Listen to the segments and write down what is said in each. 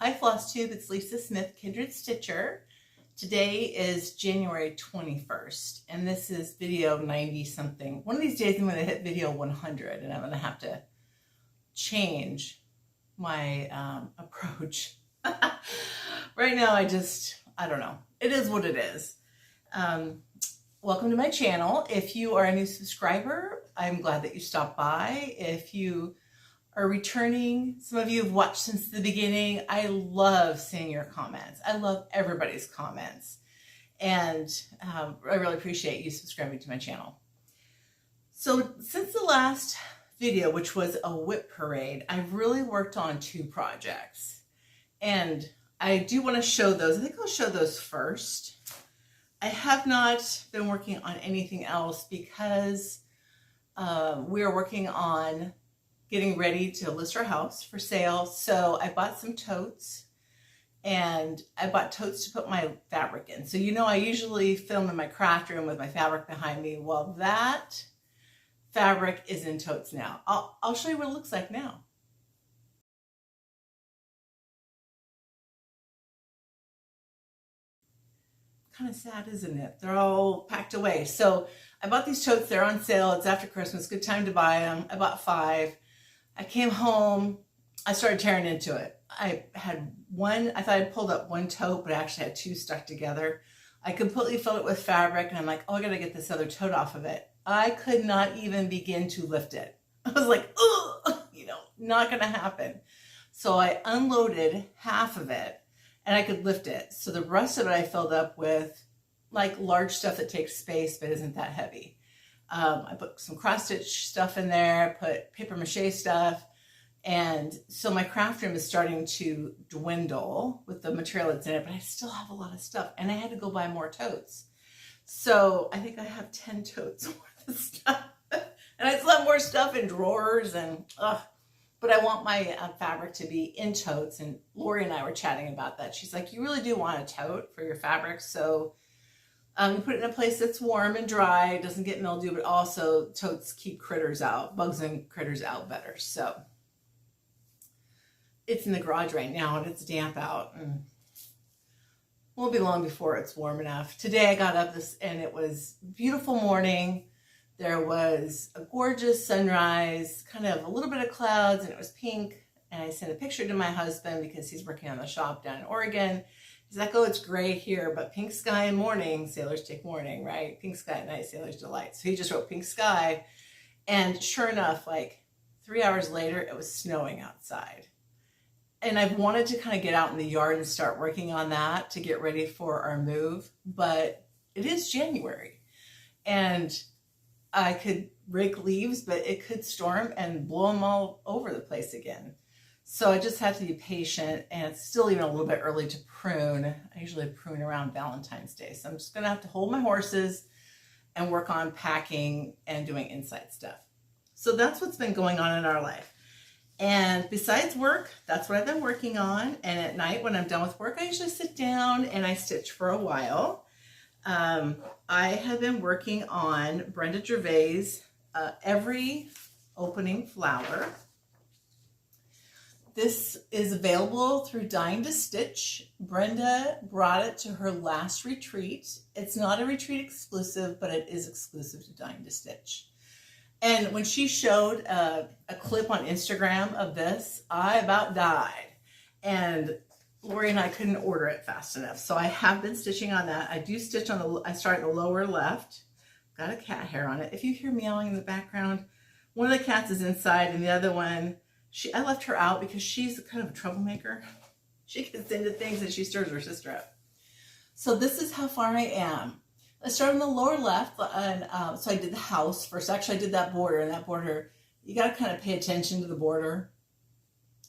Hi Flosstube, it's Lisa Smith, Kindred Stitcher. Today is January 21st, and this is video 90 something. One of these days I'm going to hit video 100, and I'm going to have to change my approach. Right now I don't know. It is what it is. Welcome to my channel. If you are a new subscriber, I'm glad that you stopped by. If you are returning, some of you have watched since the beginning. I love seeing your comments. I love everybody's comments. And I really appreciate you subscribing to my channel. So since the last video, which was a whip parade, I've really worked on 2 projects. And I do want to show those. I think I'll show those first. I have not been working on anything else because we are working on getting ready to list our house for sale. So I bought some totes, and I bought totes to put my fabric in. So you know I usually film in my craft room with my fabric behind me. Well, that fabric is in totes now. I'll show you what it looks like now. Kind of sad, isn't it? They're all packed away. So I bought these totes. They're on sale. It's after Christmas. Good time to buy them. I bought 5. I came home. I started tearing into it. I had one. I thought I'd pulled up one tote, but I actually had 2 stuck together. I completely filled it with fabric, and I'm like, oh, I got to get this other tote off of it. I could not even begin to lift it. I was like, oh, not going to happen. So I unloaded half of it, and I could lift it. So the rest of it I filled up with like large stuff that takes space but isn't that heavy. I put some cross stitch stuff in there, put paper mache stuff. And so my craft room is starting to dwindle with the material that's in it, but I still have a lot of stuff, and I had to go buy more totes. So I think I have 10 totes worth of stuff. And I still have more stuff in drawers but I want my fabric to be in totes, and Lori and I were chatting about that. She's like, you really do want a tote for your fabric, so you put it in a place that's warm and dry, doesn't get mildew, but also totes keep critters out, bugs and critters out better. So it's in the garage right now, and it's damp out, and won't be long before it's warm enough. Today I got up and it was a beautiful morning. There was a gorgeous sunrise, kind of a little bit of clouds, and it was pink. And I sent a picture to my husband because he's working on the shop down in Oregon. He's like, oh, it's gray here, but pink sky in morning, sailors take morning, right? Pink sky at night, sailors delight. So he just wrote pink sky. And sure enough, like 3 hours later, it was snowing outside. And I've wanted to kind of get out in the yard and start working on that to get ready for our move. But it is January, and I could rake leaves, but it could storm and blow them all over the place again. So I just have to be patient, and it's still even a little bit early to prune. I usually prune around Valentine's Day. So I'm just going to have to hold my horses and work on packing and doing inside stuff. So that's what's been going on in our life. And besides work, that's what I've been working on. And at night when I'm done with work, I usually sit down and I stitch for a while. I have been working on Brenda Gervais' Every Opening Flower. This is available through Dying to Stitch. Brenda brought it to her last retreat. It's not a retreat exclusive, but it is exclusive to Dying to Stitch. And when she showed a clip on Instagram of this, I about died. And Lori and I couldn't order it fast enough. So I have been stitching on that. I do stitch on I start in the lower left. Got a cat hair on it. If you hear meowing in the background, one of the cats is inside, and the other one, I left her out because she's kind of a troublemaker. She gets into things and she stirs her sister up. So this is how far I am. I started in the lower left, and so I did the house first. Actually, I did that border, and that border, you got to kind of pay attention to the border.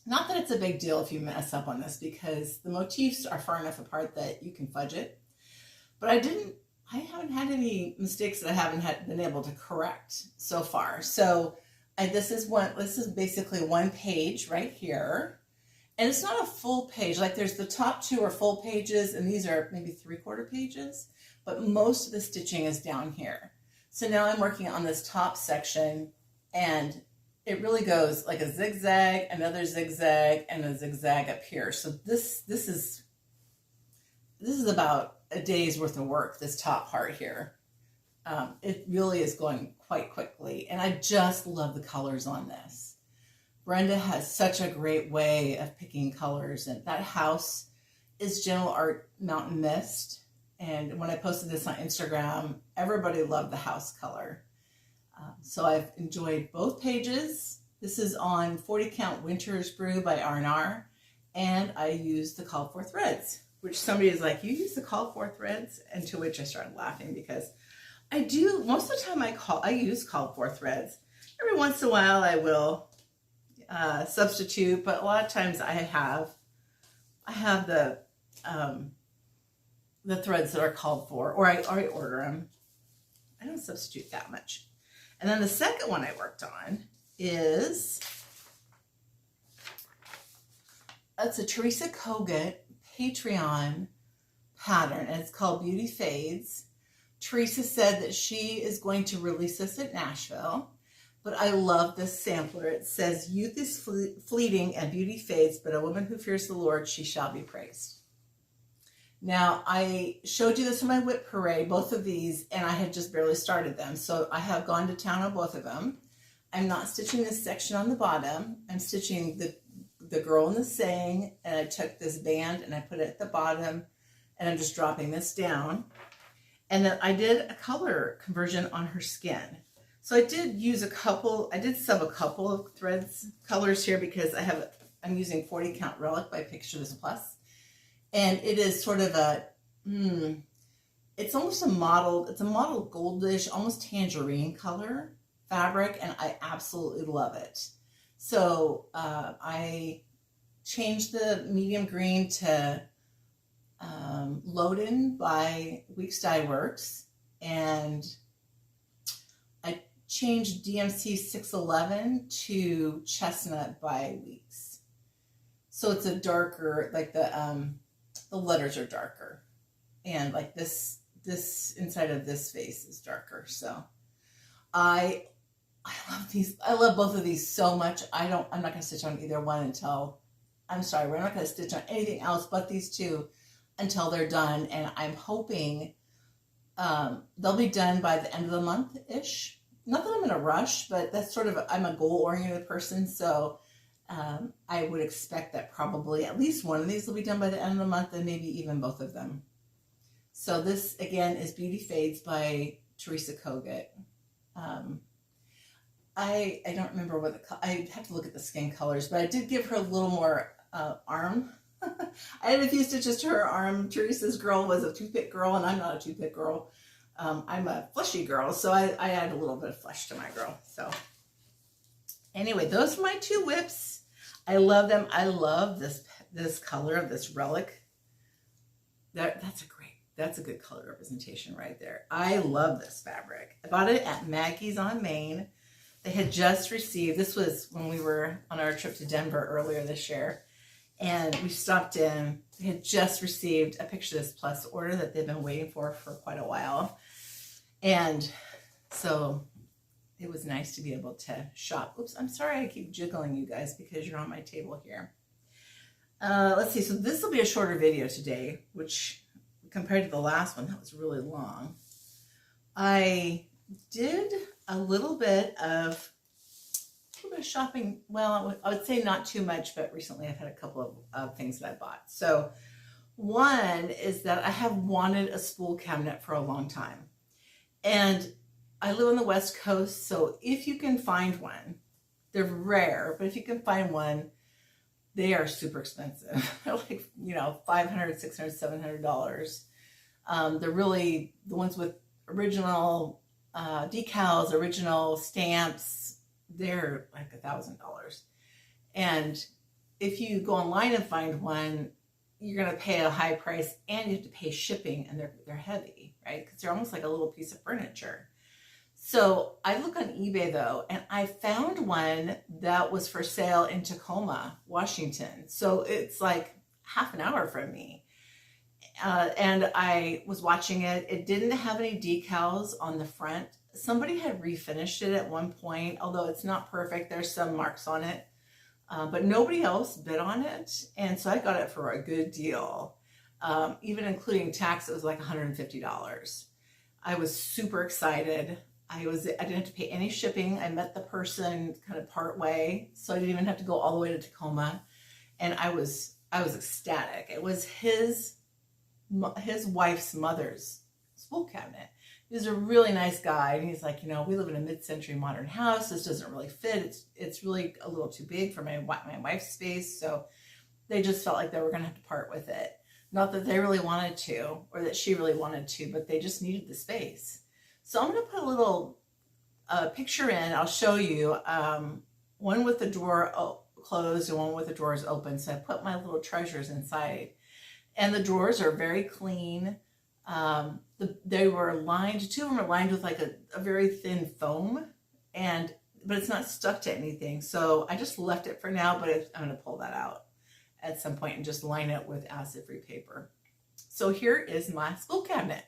Not that it's a big deal if you mess up on this, because the motifs are far enough apart that you can fudge it. But I haven't had any mistakes that I haven't been able to correct so far. So this is basically one page right here. And it's not a full page. Like there's the top 2 are full pages, and these are maybe 3/4 pages. But most of the stitching is down here. So now I'm working on this top section, and it really goes like a zigzag, another zigzag, and a zigzag up here. So this is about a day's worth of work, this top part here. It really is going quite quickly, and I just love the colors on this. Brenda has such a great way of picking colors, and that house is Gentle Art Mountain Mist. And when I posted this on Instagram, everybody loved the house color. So I've enjoyed both pages. This is on 40 Count Winter's Brew by R&R, and I used the called for threads, which somebody is like, you use the called for threads? And to which I started laughing, because I do. Most of the time I use called for threads. Every once in a while I will substitute, but a lot of times I have the threads that are called for, or I already order them. I don't substitute that much. And then the second one I worked on is, it's a Teresa Kogut Patreon pattern, and it's called Beauty Fades. Teresa said that she is going to release this at Nashville, but I love this sampler. It says, youth is fleeting and beauty fades, but a woman who fears the Lord, she shall be praised. Now, I showed you this in my whip parade, both of these, and I had just barely started them. So I have gone to town on both of them. I'm not stitching this section on the bottom. I'm stitching the girl in the saying, and I took this band and I put it at the bottom, and I'm just dropping this down. And then I did a color conversion on her skin. So I did use I did sub a couple of threads, colors here, because I'm using 40 Count Relic by Picture This Plus. And it is sort of it's almost it's a mottled goldish, almost tangerine color fabric, and I absolutely love it. So I changed the medium green to Loden by Weeks Dye Works, and I changed DMC 611 to Chestnut by Weeks. So it's a darker, like the letters are darker, and like this inside of this face is darker. So I love these. I love both of these so much. I'm not going to stitch on either one until, I'm sorry, we're not going to stitch on anything else but these two until they're done. And I'm hoping they'll be done by the end of the month-ish. Not that I'm in a rush, but that's sort of, I'm a goal-oriented person. So I would expect that probably at least one of these will be done by the end of the month, and maybe even both of them. So this, again, is Beauty Fades by Teresa Kogut. I don't remember what I have to look at the skin colors, but I did give her a little more arm. I had a few stitches to her arm. Teresa's girl was a toothpick girl, and I'm not a toothpick girl. I'm a fleshy girl, so I add a little bit of flesh to my girl. So anyway, those are my two whips. I love them. I love this color of this relic. That's a good color representation right there. I love this fabric. I bought it at Maggie's on Main. They had just received, this was when we were on our trip to Denver earlier this year, and we stopped in. They had just received a Picture This Plus order that they've been waiting for quite a while. And so it was nice to be able to shop. Oops, I'm sorry I keep jiggling you guys because you're on my table here. Let's see, so this will be a shorter video today, which compared to the last one, that was really long. I did a little bit of shopping. Well, I would say not too much, but recently I've had a couple of things that I bought. So one is that I have wanted a spool cabinet for a long time. And I live on the West Coast, so if you can find one, they're rare, but if you can find one, they are super expensive. They're like, $500, $600, $700. They're really the ones with original decals, original stamps. They're like $1,000. And if you go online and find one, you're going to pay a high price, and you have to pay shipping, and they're heavy, right? Because they're almost like a little piece of furniture. So I look on eBay though, and I found one that was for sale in Tacoma, Washington. So it's like half an hour from me. And I was watching it. It didn't have any decals on the front somebody had refinished it at one point, although it's not perfect. There's some marks on it, but nobody else bid on it. And so I got it for a good deal. Even including tax, it was like $150. I was super excited. I didn't have to pay any shipping. I met the person kind of part way, so I didn't even have to go all the way to Tacoma. And I was ecstatic. It was his wife's mother's spool cabinet. He's a really nice guy, and he's like, we live in a mid-century modern house. This doesn't really fit. It's really a little too big for my wife's space. So they just felt like they were going to have to part with it. Not that they really wanted to, or that she really wanted to, but they just needed the space. So I'm going to put a little picture in. I'll show you one with the drawer closed and one with the drawers open. So I put my little treasures inside, and the drawers are very clean. They were lined, two of them are lined with like a very thin foam, but it's not stuck to anything. So I just left it for now, but I'm going to pull that out at some point and just line it with acid-free paper. So here is my spool cabinet.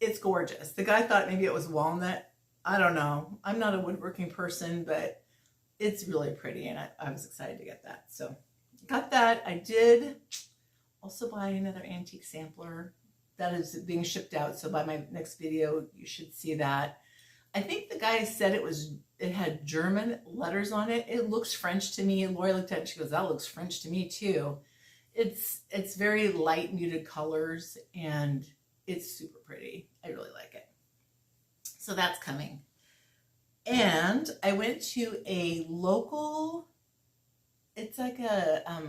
It's gorgeous. The guy thought maybe it was walnut. I don't know. I'm not a woodworking person, but it's really pretty, and I was excited to get that. So got that. I did also buy another antique sampler that is being shipped out. So by my next video, you should see that. I think the guy said it had German letters on it. It looks French to me. Lori looked at it and she goes, that looks French to me too. It's very light muted colors, and it's super pretty. I really like it. So that's coming. And I went to a local, it's like a, I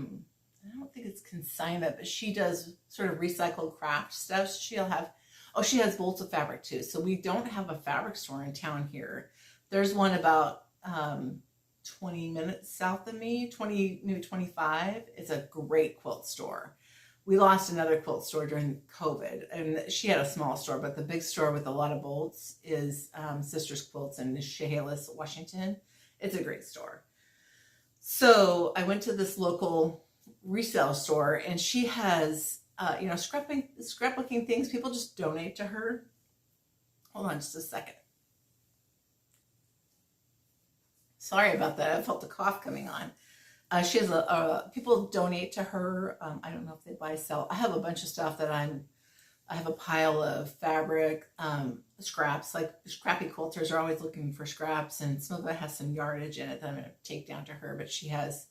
don't think it's consignment, but she does sort of recycled craft stuff. She has bolts of fabric too. So we don't have a fabric store in town here. There's one about 20 minutes south of me, maybe 25. It's a great quilt store. We lost another quilt store during COVID, and she had a small store, but the big store with a lot of bolts is Sisters Quilts in Chehalis, Washington. It's a great store. So I went to this local resale store, and she has, scrapbooking things. People just donate to her. Hold on just a second. Sorry about that. I felt the cough coming on. She has people donate to her. I don't know if they buy, sell. I have a bunch of stuff that I have a pile of fabric, scraps, like scrappy quilters are always looking for scraps, and some of it has some yardage in it that I'm going to take down to her, but she has,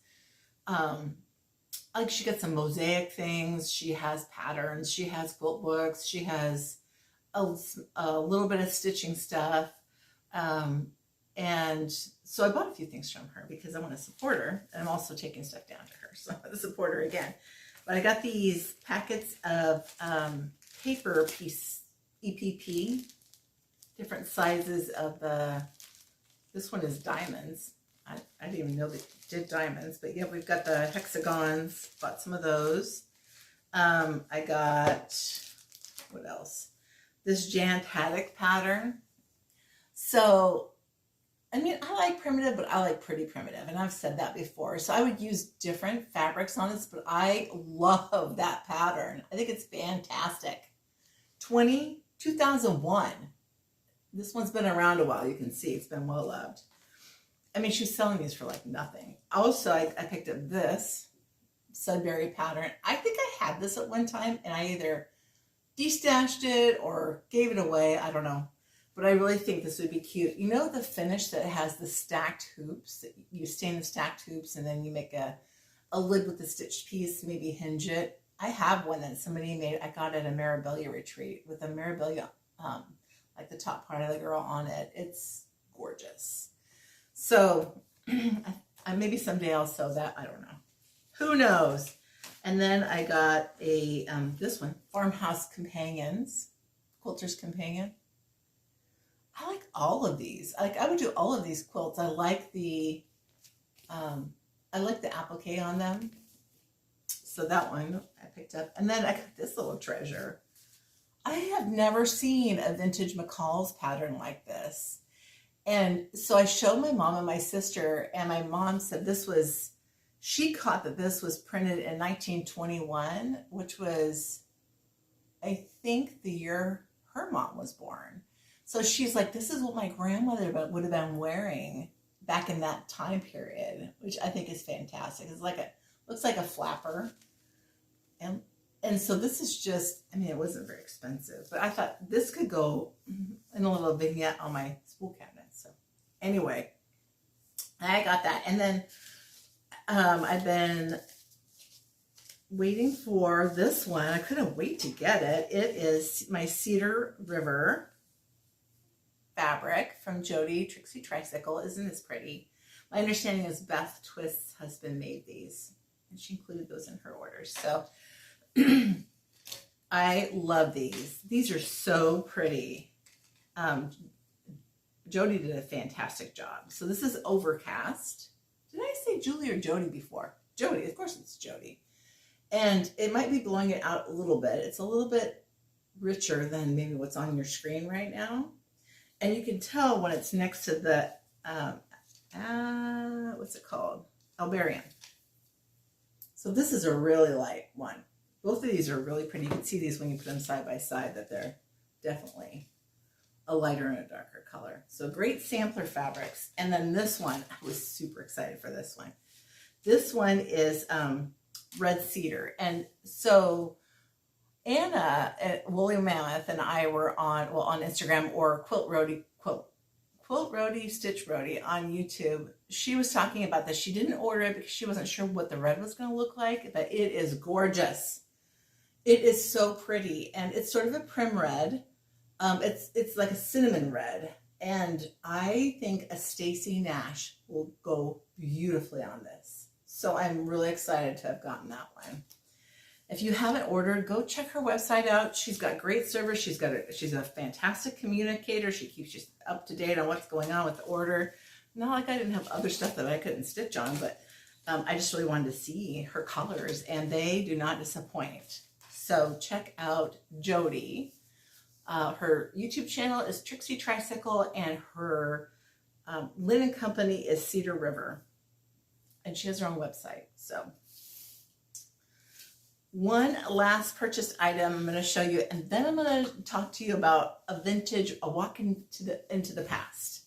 she gets some mosaic things. She has patterns. She has quilt books. She has a little bit of stitching stuff. And so I bought a few things from her because I want to support her. And I'm also taking stuff down to her, so I want to support her again. But I got these packets of paper piece EPP, different sizes of this one is diamonds. I didn't even know they did diamonds, but yeah, we've got the hexagons, bought some of those. I got, what else? This Jan Haddock pattern. So, I mean, I like primitive, but I like pretty primitive. And I've said that before. So I would use different fabrics on this, but I love that pattern. I think it's fantastic. 2001. This one's been around a while. You can see it's been well loved. I mean, she was selling these for like nothing. Also, I picked up this Sudbury pattern. I think I had this at one time, and I either destashed it or gave it away. I don't know. But I really think this would be cute. You know the finish that has the stacked hoops? You stain the stacked hoops and then you make a lid with the stitched piece, maybe hinge it. I have one that somebody made. I got at a Mirabilia retreat with a Mirabilia, like the top part of the girl on it. It's gorgeous. So maybe someday I'll sew that. I don't know. Who knows? And then I got a this one, Farmhouse Companions, Quilter's Companion. I like all of these. I would do all of these quilts. I like the applique on them. So that one I picked up. And then I got this little treasure. I have never seen a vintage McCall's pattern like this. And so I showed my mom and my sister, and my mom said she caught that this was printed in 1921, which was, I think, the year her mom was born. So she's like, this is what my grandmother would have been wearing back in that time period, which I think is fantastic. It's looks like a flapper. And so this is just, I mean, it wasn't very expensive, but I thought this could go in a little vignette on my spool cabinet. So anyway, I got that. And then I've been waiting for this one. I couldn't wait to get it. It is my Cedar River fabric from Jody Trixie Tricycle. Isn't this pretty? My understanding is Beth Twist's husband made these, and she included those in her orders. So I love these. These are so pretty. Jody did a fantastic job. So this is Overcast. Did I say Julie or Jody before? Jody, of course it's Jody. And it might be blowing it out a little bit. It's a little bit richer than maybe what's on your screen right now. And you can tell when it's next to the, what's it called? Albarian. So this is a really light one. Both of these are really pretty. You can see these when you put them side by side that they're definitely a lighter and a darker color. So great sampler fabrics. And then this one, I was super excited for this one. This one is red cedar. And so Anna at Woolly Mammoth and I were on Instagram, or Quilt Roadie, Stitch Roadie on YouTube. She was talking about this. She didn't order it because she wasn't sure what the red was going to look like, but it is gorgeous. It is so pretty, and it's sort of a prim red. It's like a cinnamon red, and I think a Stacy Nash will go beautifully on this. So I'm really excited to have gotten that one. If you haven't ordered, go check her website out. She's got great service. She's a fantastic communicator. She keeps you up to date on what's going on with the order. Not like I didn't have other stuff that I couldn't stitch on, but I just really wanted to see her colors, and they do not disappoint. So check out Jody. Her YouTube channel is Trixie Tricycle, and her linen company is Cedar River. And she has her own website. So one last purchased item I'm going to show you, and then I'm going to talk to you about a walk into the past.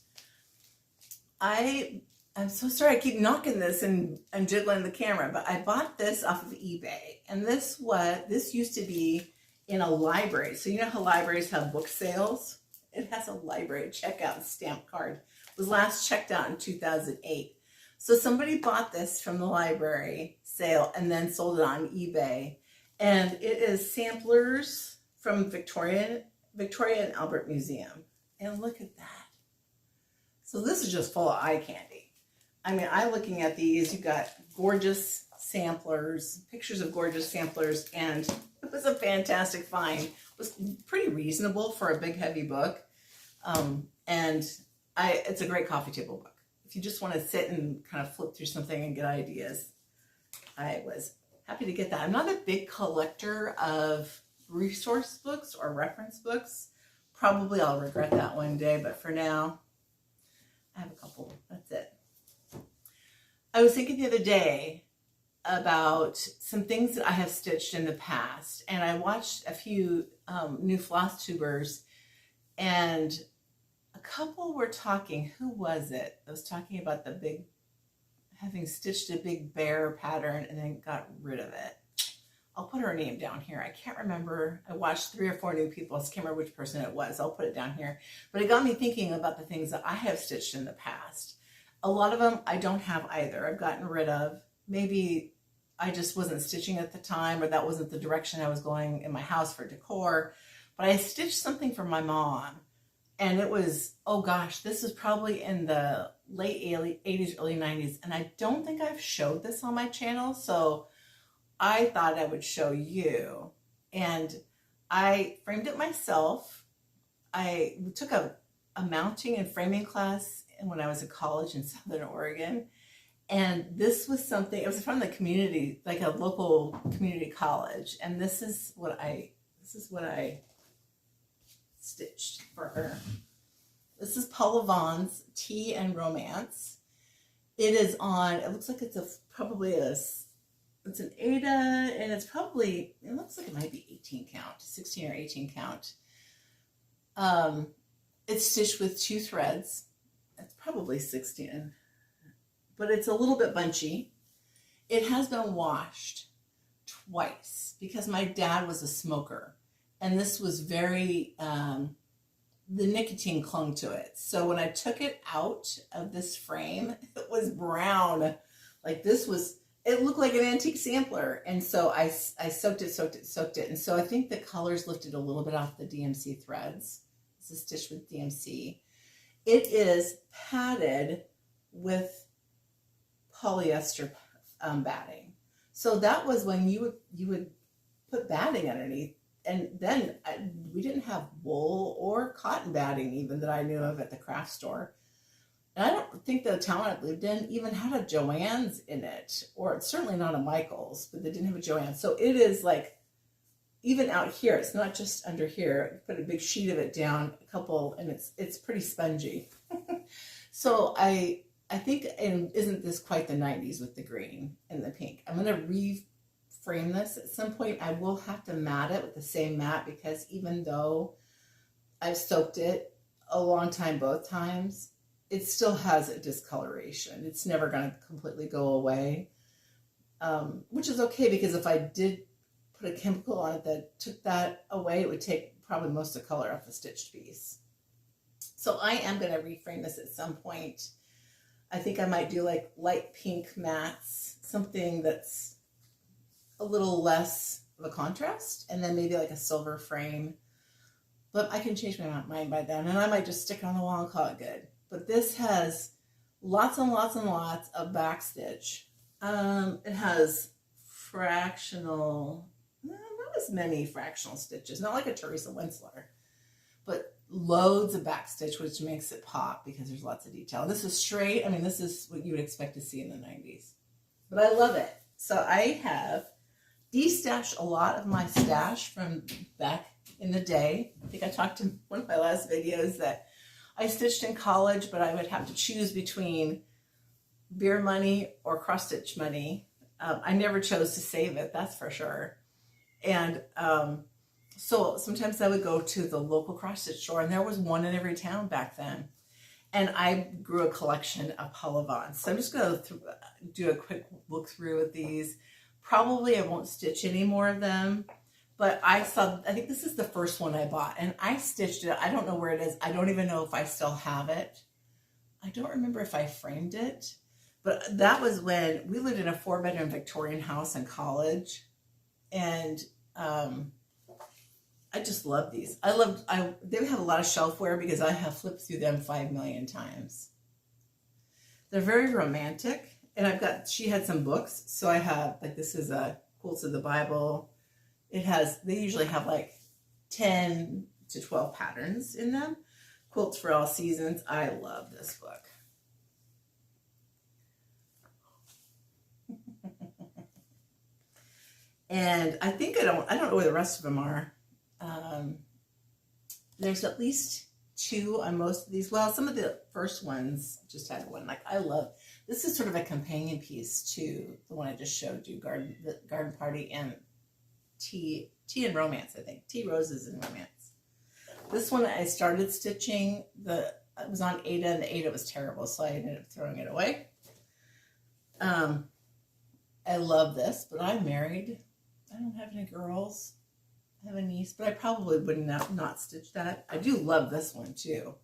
I'm so sorry I keep knocking this and jiggling the camera, but I bought this off of eBay, and this used to be in a library. So you know how libraries have book sales? It has a library checkout stamp card. It was last checked out in 2008. So somebody bought this from the library sale and then sold it on eBay. And it is samplers from Victoria and Albert Museum. And look at that. So this is just full of eye candy. I mean, I'm looking at these. You've got gorgeous samplers, pictures of gorgeous samplers, and it was a fantastic find. It was pretty reasonable for a big, heavy book. It's a great coffee table book. If you just want to sit and kind of flip through something and get ideas, I was happy to get that. I'm not a big collector of resource books or reference books. Probably I'll regret that one day, but for now, I have a couple. That's it. I was thinking the other day about some things that I have stitched in the past, and I watched a few new Flosstubers, and a couple were talking. Who was it? I was talking about having stitched a big bear pattern and then got rid of it. I'll put her name down here. I can't remember. I watched 3 or 4 new people. I can't remember which person it was. I'll put it down here. But it got me thinking about the things that I have stitched in the past. A lot of them I don't have either. I've gotten rid of. Maybe I just wasn't stitching at the time, or that wasn't the direction I was going in my house for decor. But I stitched something for my mom, and it was, oh gosh, this is probably in the late 80s, early 90s, and I don't think I've showed this on my channel, so I thought I would show you. And I framed it myself. I took a mounting and framing class when I was in college in Southern Oregon. And this was something, it was from the community, like a local community college. And this is what I stitched for her. This is Paula Vaughn's Tea and Romance. It is on, it looks like it's it's an Ada, and it's probably, it looks like it might be 18 count, 16 or 18 count. It's stitched with 2 threads. It's probably 16, but it's a little bit bunchy. It has been washed twice because my dad was a smoker, and this was very, the nicotine clung to it. So when I took it out of this frame, it was brown. Like this was, it looked like an antique sampler. And so I soaked it. And so I think the colors lifted a little bit off the DMC threads. This is stitched with DMC. It is padded with polyester batting. So that was when you would put batting underneath. And then we didn't have wool or cotton batting even that I knew of at the craft store. And I don't think the town I lived in even had a Joann's in it, or it's certainly not a Michael's, but they didn't have a Joann's. So it is like, even out here, it's not just under here. Put a big sheet of it down, a couple, and it's pretty spongy. So I think, and isn't this quite the 90s with the green and the pink? I'm going to frame this at some point. I will have to mat it with the same mat, because even though I've soaked it a long time both times, it still has a discoloration. It's never going to completely go away, which is okay, because if I did put a chemical on it that took that away, it would take probably most of the color off the stitched piece. So I am going to reframe this at some point. I think I might do like light pink mats, something that's a little less of a contrast, and then maybe like a silver frame. But I can change my mind by then, and I might just stick it on the wall and call it good. But this has lots and lots and lots of backstitch. It has fractional, not as many fractional stitches, not like a Teresa Winsler, but loads of backstitch, which makes it pop because there's lots of detail. This is straight. I mean, this is what you would expect to see in the 90s, but I love it. So I have destashed a lot of my stash from back in the day. I think I talked in one of my last videos that I stitched in college, but I would have to choose between beer money or cross stitch money. I never chose to save it, that's for sure. And so sometimes I would go to the local cross stitch store, and there was one in every town back then. And I grew a collection of Paula Vaughn's. So I'm just going to do a quick look through with these. Probably I won't stitch any more of them, but I think this is the first one I bought, and I stitched it. I don't know where it is. I don't even know if I still have it. I don't remember if I framed it, but that was when we lived in a 4-bedroom Victorian house in college. And I just love these. They have a lot of shelfware because I have flipped through them 5 million times. They're very romantic. And she had some books. So I have, like, this is a Quilts of the Bible. They usually have like 10 to 12 patterns in them. Quilts for All Seasons. I love this book. And I think I don't know where the rest of them are. There's at least 2 on most of these. Well, some of the first ones just had one. Like, I love, this is sort of a companion piece to the one I just showed you, the Garden Party and Tea and Romance, I think. Tea, Roses, and Romance. This one I started stitching, it was on Ada, and the Ada was terrible, so I ended up throwing it away. I love this, but I'm married. I don't have any girls. I have a niece, but I probably would not stitch that. I do love this one too.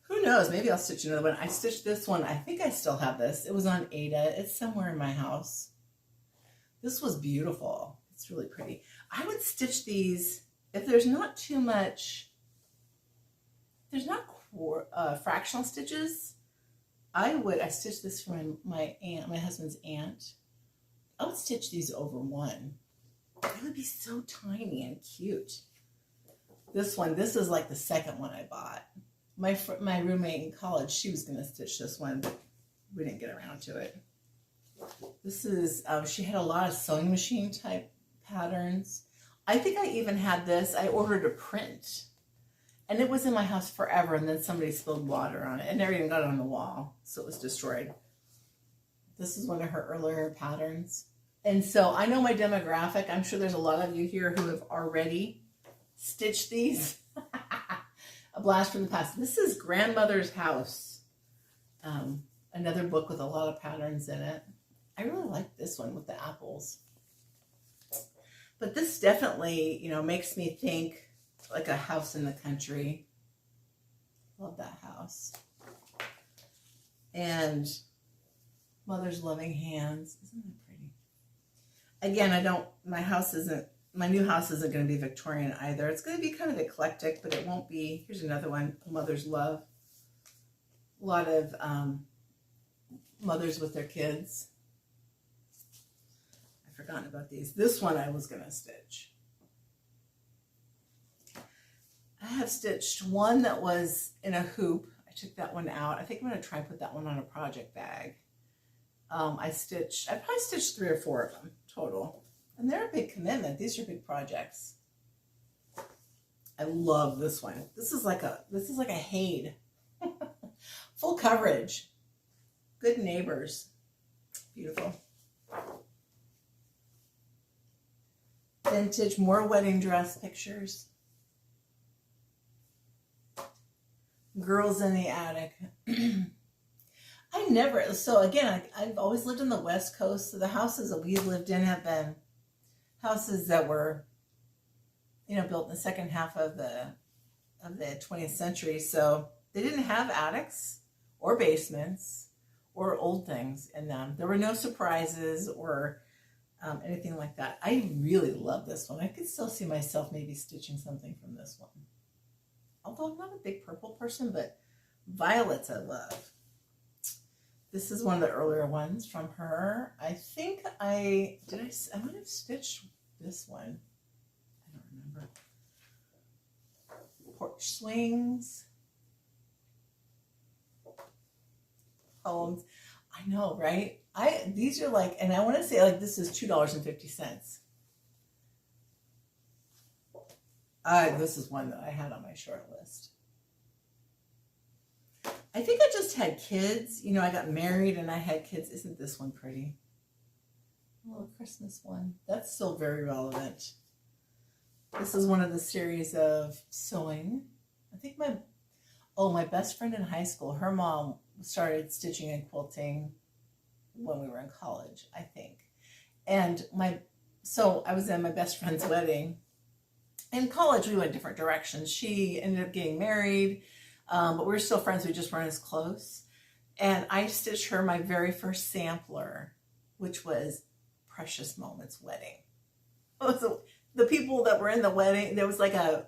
Who knows? Maybe I'll stitch another one. I stitched this one. I think I still have this. It was on Ada. It's somewhere in my house. This was beautiful. It's really pretty. I would stitch these if there's not too much. There's not fractional stitches. I stitched this for my aunt, my husband's aunt. I would stitch these over one. It would be so tiny and cute. This is like the second one I bought. My roommate in college, she was going to stitch this one, but we didn't get around to it. This is, she had a lot of sewing machine type patterns. I think I even had this. I ordered a print, And it was in my house forever, and then somebody spilled water on it. It never even got on the wall, so it was destroyed. This is one of her earlier patterns. And so I know my demographic. I'm sure there's a lot of you here who have already stitched these. A blast from the past. This is Grandmother's House. Another book with a lot of patterns in it. I really like this one with the apples. But this definitely, you know, makes me think like a house in the country. Love that house. And Mother's Loving Hands. Isn't that pretty? Again, my new house isn't going to be Victorian either. It's going to be kind of eclectic, but it won't be. Here's another one, Mother's Love. A lot of mothers with their kids. I've forgotten about these. This one I was going to stitch. I have stitched one that was in a hoop. I took that one out. I think I'm going to try and put that one on a project bag. I probably stitched 3 or 4 of them total. And they're a big commitment. These are big projects. I love this one. This is like a Hade. Full coverage. Good neighbors. Beautiful. Vintage, more wedding dress pictures. Girls in the attic. I've always lived on the West Coast, so the houses that we've lived in have been houses that were, you know, built in the second half of the 20th century. So they didn't have attics or basements or old things in them. There were no surprises or anything like that. I really love this one. I could still see myself maybe stitching something from this one. Although I'm not a big purple person, but violets I love. This is one of the earlier ones from her. I think I might have stitched this one. I don't remember. Porch swings. Poems. I know, right? These are like, and I want to say like this is $2.50. This is one that I had on my short list. I think I just had kids. You know, I got married and I had kids. Isn't this one pretty? A little Christmas one. That's still very relevant. This is one of the series of sewing. I think my best friend in high school, her mom started stitching and quilting when we were in college, I think. And so I was at my best friend's wedding. In college, we went different directions. She ended up getting married, but we were still friends. We just weren't as close. And I stitched her my very first sampler, which was Precious Moments Wedding. The people that were in the wedding, there was like it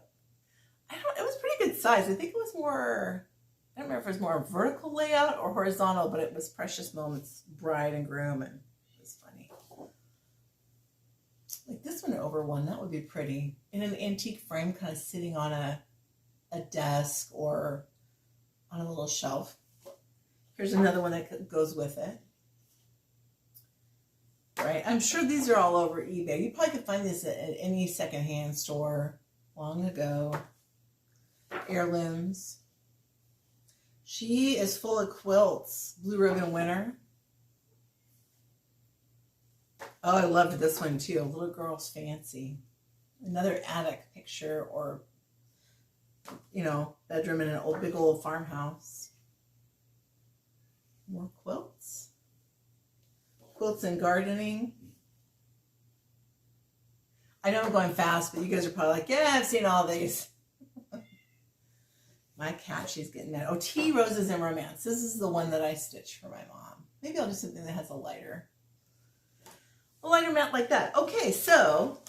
was pretty good size. I think it was more, I don't remember if it was more vertical layout or horizontal, but it was Precious Moments bride and groom, and it was funny. Like this one over one, that would be pretty. In an antique frame, kind of sitting on a desk or on a little shelf. Here's another one that goes with it. Right, I'm sure these are all over eBay. You probably could find this at any secondhand store long ago. Heirlooms. She is full of quilts. Blue Ribbon Winter. Oh, I loved this one too. A Little Girl's Fancy. Another attic picture, or, you know, bedroom in an big old farmhouse. More quilts. Quilts and gardening. I know I'm going fast, but you guys are probably like, yeah, I've seen all these. My cat, she's getting mad. Oh, Tea, Roses, and Romance. This is the one that I stitched for my mom. Maybe I'll do something that has a lighter mat like that. Okay, so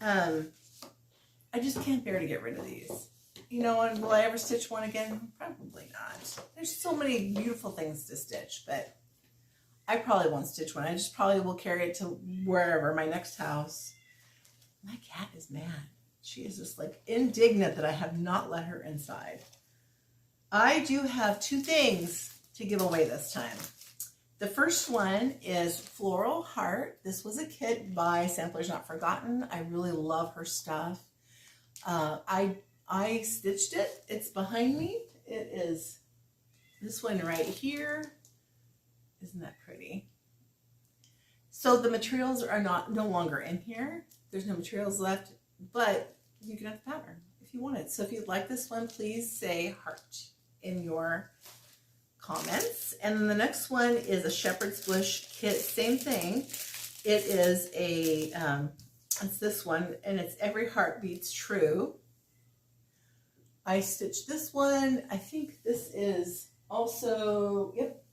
I just can't bear to get rid of these. You know, and will I ever stitch one again? Probably not. There's so many beautiful things to stitch, but I probably won't stitch one. I just probably will carry it to wherever, my next house. My cat is mad. She is just like indignant that I have not let her inside. I do have 2 things to give away this time. The first one is Floral Heart. This was a kit by Samplers Not Forgotten. I really love her stuff. I I stitched it. It's behind me. It is this one right here. Isn't that pretty? So the materials are no longer in here. There's no materials left, but you can have the pattern if you want it. So if you'd like this one, please say heart in your comments. And then the next one is a shepherd's bush kit. Same thing. It is a, it's this one, and it's Every Heart Beats True. I stitched this one. I think this is also, yep,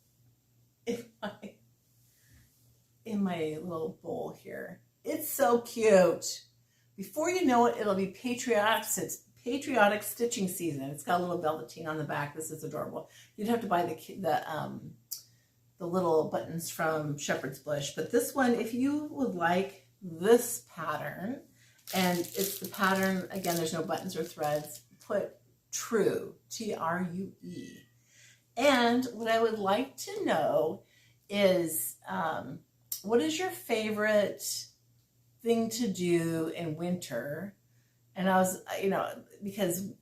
in my little bowl here. It's so cute. Before you know it, it'll be patriotic stitching season. It's got a little velveteen on the back. This is adorable. You'd have to buy the little buttons from Shepherd's Bush. But this one, if you would like this pattern, and it's the pattern, again, there's no buttons or threads, put True, True. And what I would like to know is, what is your favorite thing to do in winter? And I was, because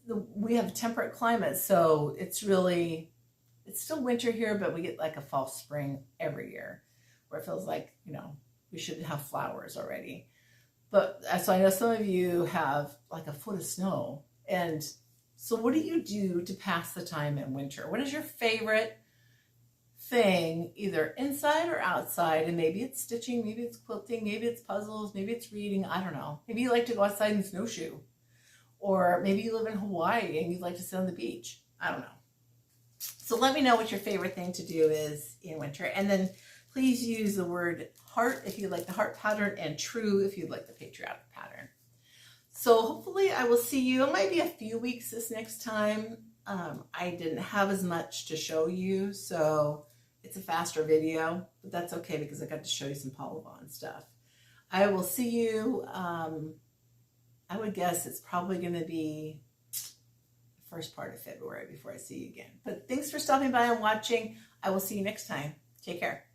we have temperate climate, so it's still winter here, but we get like a fall spring every year where it feels like, we should have flowers already. But so I know some of you have like a foot of snow. And so what do you do to pass the time in winter? What is your favorite thing, either inside or outside? And maybe it's stitching, maybe it's quilting, maybe it's puzzles, maybe it's reading, I don't know. Maybe you like to go outside and snowshoe. Or maybe you live in Hawaii and you'd like to sit on the beach. I don't know. So let me know what your favorite thing to do is in winter. And then please use the word heart if you like the heart pattern, and true if you'd like the patriotic pattern. So hopefully I will see you. It might be a few weeks this next time. I didn't have as much to show you, so it's a faster video, but that's okay because I got to show you some Polyvon stuff. I will see you, I would guess it's probably going to be the first part of February before I see you again. But thanks for stopping by and watching. I will see you next time. Take care.